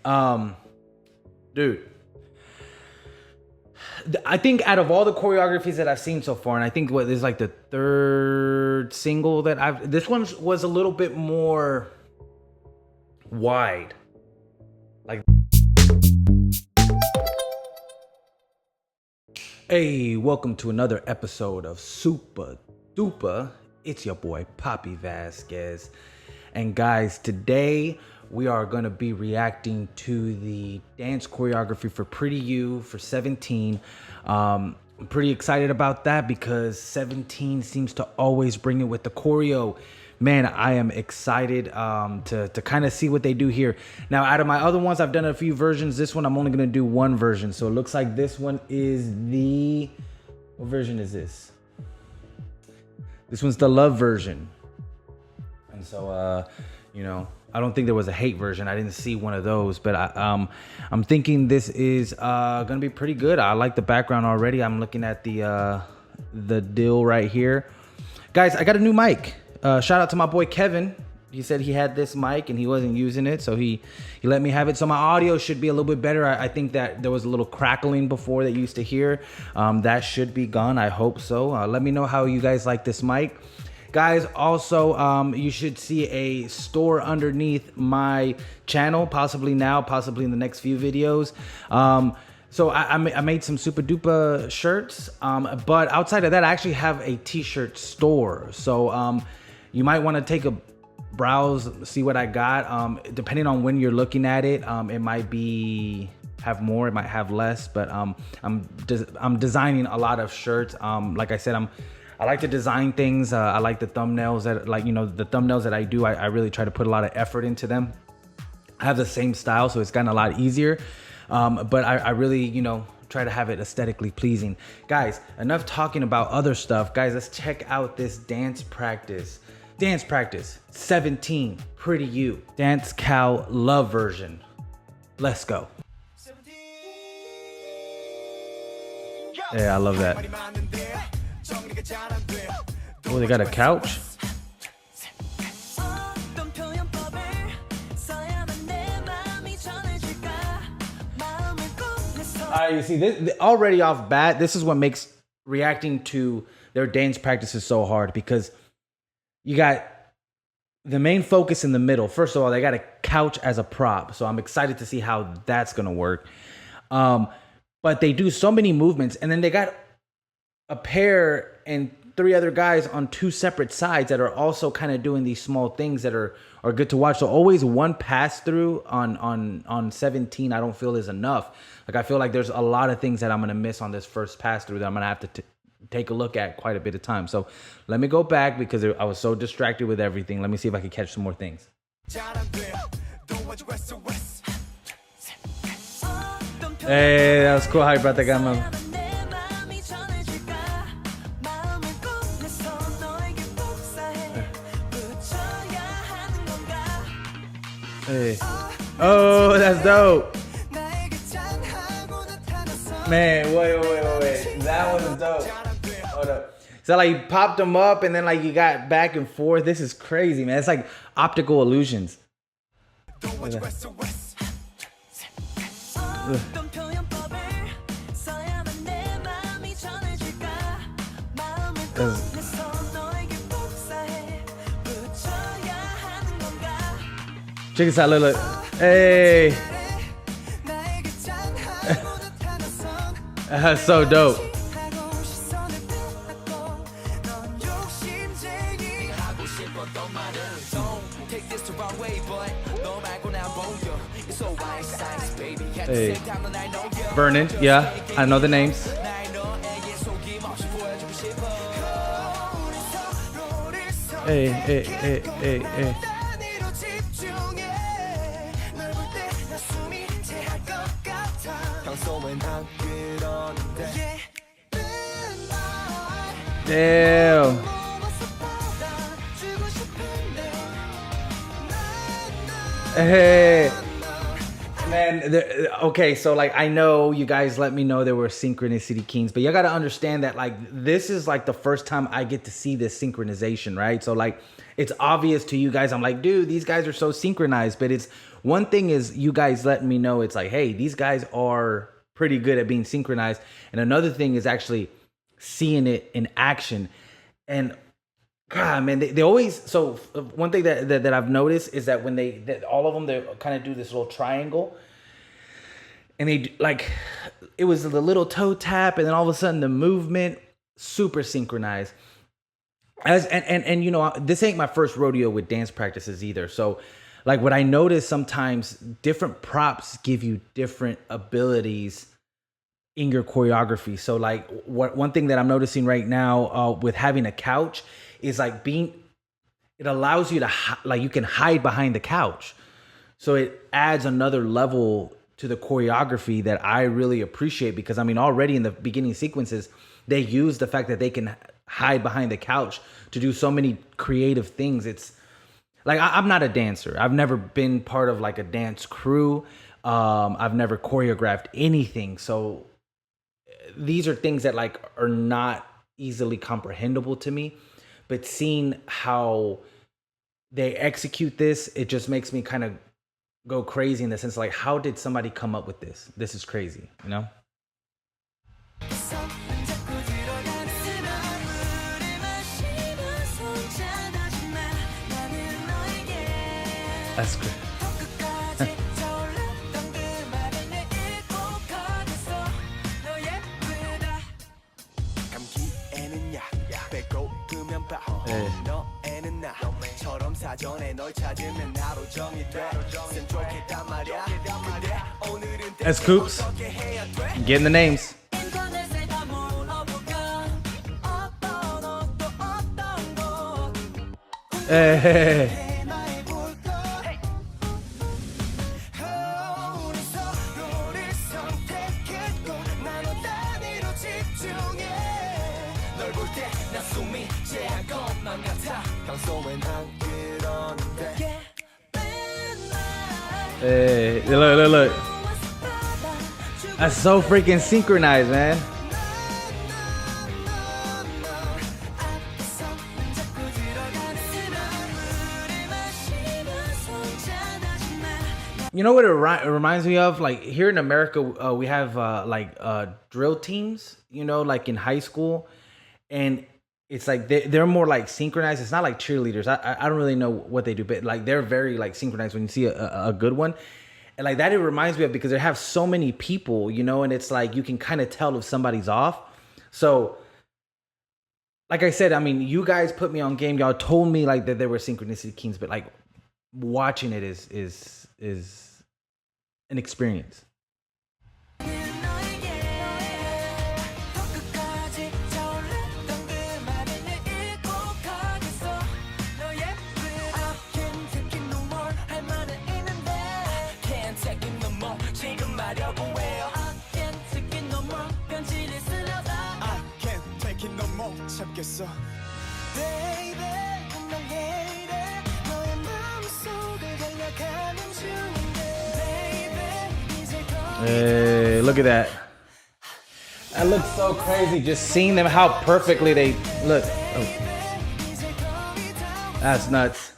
Dude, I think out of all the choreographies that I've seen so far, and I think what is like the third single that this one was a little bit more wide. Like, hey, welcome to another episode of Supadupa. It's your boy Papi Vazquez, and guys, today we are going to be reacting to the dance choreography for Pretty You for 17. I'm pretty excited about that because 17 seems to always bring it with the choreo. Man, I am excited to kind of see what they do here. Now, out of my other ones, I've done a few versions. This one, I'm only going to do one version. So it looks like this one is the... What version is this? This one's the love version. And so, you know, I don't think there was a hate version. I didn't see one of those, but I'm thinking this is gonna be pretty good. I like the background already. I'm looking at the deal right here. Guys, I got a new mic. Shout out to my boy Kevin. He said he had this mic and he wasn't using it, so he let me have it. So my audio should be a little bit better. I think that there was a little crackling before that you used to hear. That should be gone. I hope so. Let me know how you guys like this mic. Guys, also, you should see a store underneath my channel, possibly now, possibly in the next few videos. So I made some Supadupa shirts, but outside of that, I actually have a t-shirt store. So you might want to take a browse, see what I got. Depending on when you're looking at it, it might have more, it might have less, but I'm designing a lot of shirts. Like I said, I like to design things. I like the thumbnails that, like, you know, the thumbnails that I do, I really try to put a lot of effort into them. I have the same style, so it's gotten a lot easier. But I really, you know, try to have it aesthetically pleasing. Guys, enough talking about other stuff. Guys, let's check out this dance practice. Dance practice 17, Pretty You. Dancecal LOVE version. Let's go. Yeah, I love that. Oh, they got a couch? You see, this already off bat, this is what makes reacting to their dance practices so hard, because you got the main focus in the middle. First of all, they got a couch as a prop, so I'm excited to see how that's gonna work. But they do so many movements, and then they got a pair and 3 other guys on 2 separate sides that are also kind of doing these small things that are good to watch. So always one pass through on 17, I don't feel is enough. Like, I feel like there's a lot of things that I'm gonna miss on this first pass through that I'm gonna have to take a look at quite a bit of time. So let me go back because I was so distracted with everything. Let me see if I can catch some more things. Hey, that was cool how you brought that guy, man. Hey. Oh, that's dope. Man, wait. That was dope. Hold up. So like you popped them up and then like you got back and forth. This is crazy, man. It's like optical illusions. Check this out, look. Hey. That's so dope. Hey. Vernon, yeah, I know the names. Hey. Damn. Hey. Man, okay, so like I know you guys let me know there were synchronicity kings, but you gotta understand that like this is like the first time I get to see this synchronization, right? So like it's obvious to you guys. I'm like, dude, these guys are so synchronized, but it's one thing is you guys letting me know it's like, hey, these guys are pretty good at being synchronized. And another thing is actually seeing it in action. And God, man, they always, so one thing that I've noticed is that when all of them, they kind of do this little triangle, and they like, it was the little toe tap, and then all of a sudden the movement, super synchronized. And you know, this ain't my first rodeo with dance practices either. So like what I notice sometimes, different props give you different abilities in your choreography. So like one thing that I'm noticing right now with having a couch is like it allows you to like, you can hide behind the couch. So it adds another level to the choreography that I really appreciate, because I mean, already in the beginning sequences, they use the fact that they can hide behind the couch to do so many creative things. It's like, I'm not a dancer. I've never been part of like a dance crew. I've never choreographed anything. So these are things that like are not easily comprehensible to me, but seeing how they execute this, it just makes me kind of go crazy in the sense like, how did somebody come up with this? This is crazy, you know? That's good. That's Coops. Getting the names. Hey. Hey, look. That's so freaking synchronized, man. You know what it reminds me of? Like here in America, we have drill teams, you know, like in high school. And it's like they're more like synchronized. It's not like cheerleaders. I don't really know what they do, but like they're very like synchronized when you see a good one. And like that, it reminds me of, because they have so many people, you know, and it's like you can kind of tell if somebody's off. So like I said, I mean, you guys put me on game. Y'all told me like that there were synchronicity kings, but like watching it is an experience. Hey, look at that. That looks so crazy. Just seeing them, how perfectly they look. Oh. That's nuts.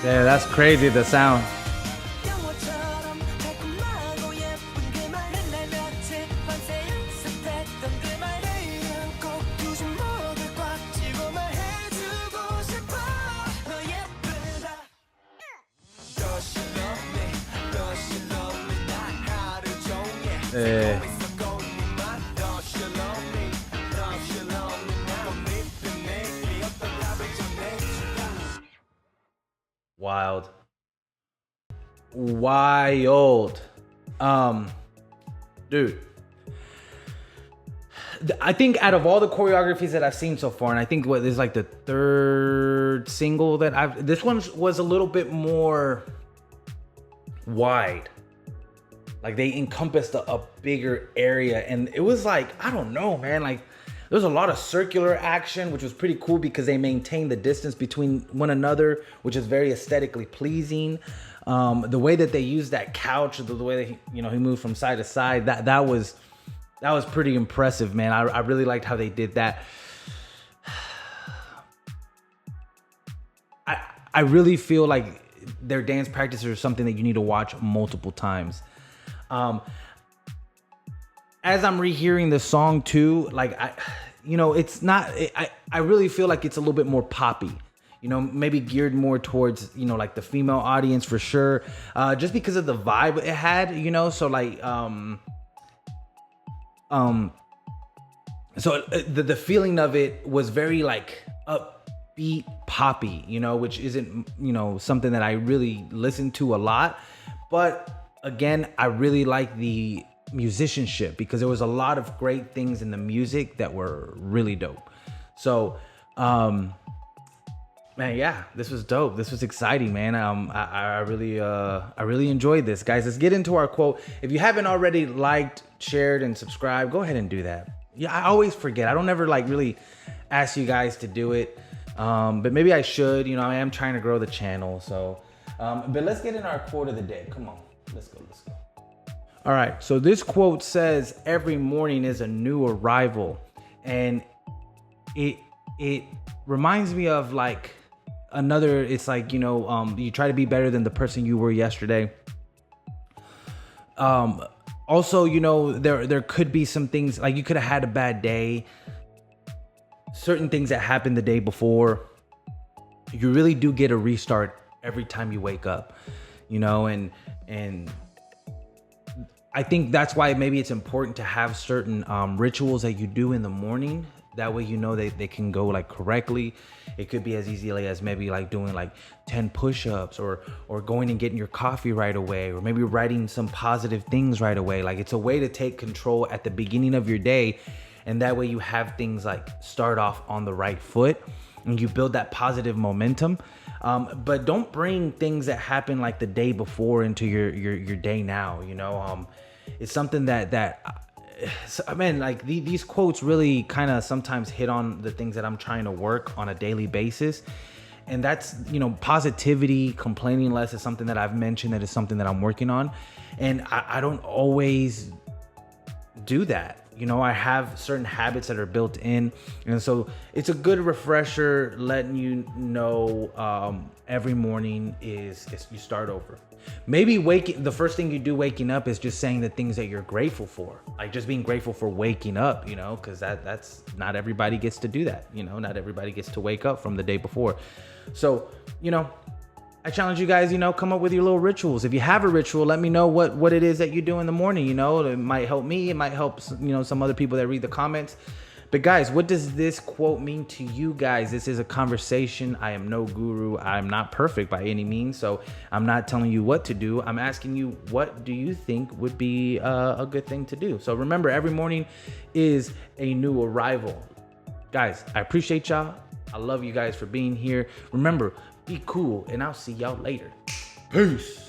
Yeah, that's crazy, the sound. Wild. Dude, I think out of all the choreographies that I've seen so far, and I think this is like the third single that this one was a little bit more wide. Like they encompassed a bigger area, and it was like, I don't know, man, like there's a lot of circular action, which was pretty cool because they maintained the distance between one another, which is very aesthetically pleasing. The way that they used that couch, the way that he moved from side to side, that was pretty impressive, man. I really liked how they did that. I really feel like their dance practices are something that you need to watch multiple times. As I'm rehearing the song too, like it's not. I really feel like it's a little bit more poppy. Maybe geared more towards like the female audience for sure. Just because of the vibe it had. So like so the feeling of it was very like upbeat poppy, which isn't something that I really listen to a lot. But again, I really like the musicianship because there was a lot of great things in the music that were really dope. So man, yeah, this was dope. This was exciting, man. I really enjoyed this, guys. Let's get into our quote. If you haven't already liked, shared, and subscribed, go ahead and do that. Yeah, I always forget. I don't ever like really ask you guys to do it, but maybe I should. I am trying to grow the channel. So, but let's get in our quote of the day. Come on, let's go. All right. So this quote says, "Every morning is a new arrival," and it reminds me of like another. It's like you try to be better than the person you were yesterday. Also, there could be some things like you could have had a bad day. Certain things that happened the day before, you really do get a restart every time you wake up, and I think that's why maybe it's important to have certain rituals that you do in the morning. That way, they can go like correctly. It could be as easily as maybe like doing like 10 push-ups or going and getting your coffee right away, or maybe writing some positive things right away. Like it's a way to take control at the beginning of your day. And that way you have things like start off on the right foot and you build that positive momentum. But don't bring things that happen like the day before into your day now. It's something that man, like these quotes really kind of sometimes hit on the things that I'm trying to work on a daily basis. And that's, positivity, complaining less is something that I've mentioned that is something that I'm working on. And I don't always do that. I have certain habits that are built in. And so it's a good refresher letting you know every morning is you start over. Maybe the first thing you do waking up is just saying the things that you're grateful for. Like just being grateful for waking up, because that's not everybody gets to do that. Not everybody gets to wake up from the day before. So, I challenge you guys, come up with your little rituals. If you have a ritual, let me know what it is that you do in the morning. It might help me. It might help, some other people that read the comments. But guys, what does this quote mean to you guys? This is a conversation. I am no guru. I'm not perfect by any means. So I'm not telling you what to do. I'm asking you, what do you think would be a good thing to do? So remember, every morning is a new arrival. Guys, I appreciate y'all. I love you guys for being here. Remember, be cool, and I'll see y'all later. Peace.